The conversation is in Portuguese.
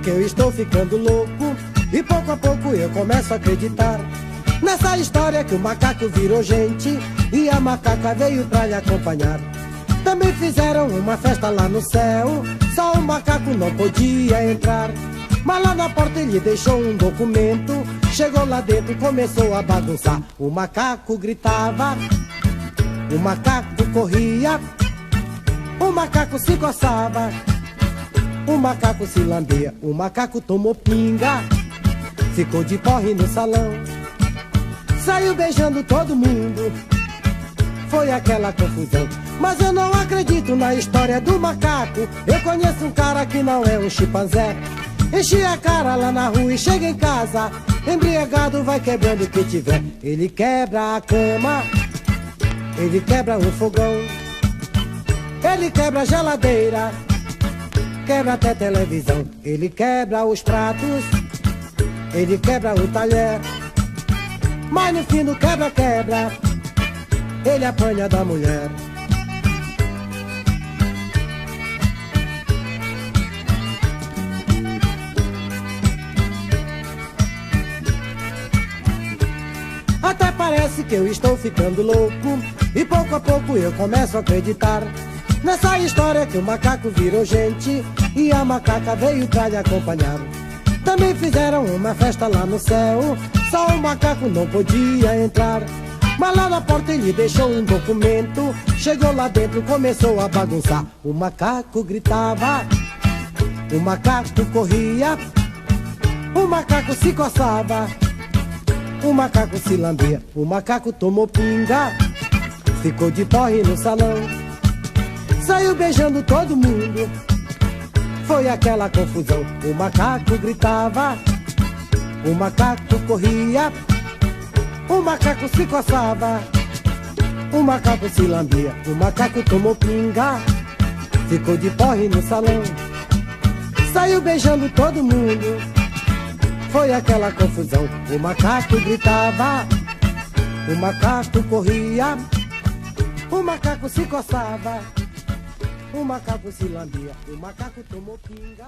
que eu estou ficando louco e pouco a pouco eu começo a acreditar nessa história que o macaco virou gente e a macaca veio pra lhe acompanhar. Também fizeram uma festa lá no céu, só o macaco não podia entrar. Mas lá na porta ele deixou um documento, chegou lá dentro e começou a bagunçar. O macaco gritava, o macaco corria, o macaco se coçava, o macaco se lambia, o macaco tomou pinga, ficou de porre no salão, saiu beijando todo mundo, foi aquela confusão. Mas eu não acredito na história do macaco, eu conheço um cara que não é um chimpanzé. Enche a cara lá na rua e chega em casa, embriagado vai quebrando o que tiver. Ele quebra a cama, ele quebra o fogão, ele quebra a geladeira, quebra até televisão. Ele quebra os pratos, ele quebra o talher, mas no fim do quebra-quebra ele apanha da mulher. Até parece que eu estou ficando louco e pouco a pouco eu começo a acreditar nessa história que o macaco virou gente e a macaca veio pra lhe acompanhar. Também fizeram uma festa lá no céu, só o macaco não podia entrar. Mas lá na porta ele deixou um documento, chegou lá dentro e começou a bagunçar. O macaco gritava, o macaco corria, o macaco se coçava, o macaco se lambia, o macaco tomou pinga, ficou de porre no salão, saiu beijando todo mundo, foi aquela confusão. O macaco gritava, o macaco corria, o macaco se coçava, o macaco se lambia, o macaco tomou pinga, ficou de porre no salão, saiu beijando todo mundo, foi aquela confusão. O macaco gritava, o macaco corria, o macaco se coçava, o macaco se lambia, o macaco tomou pinga.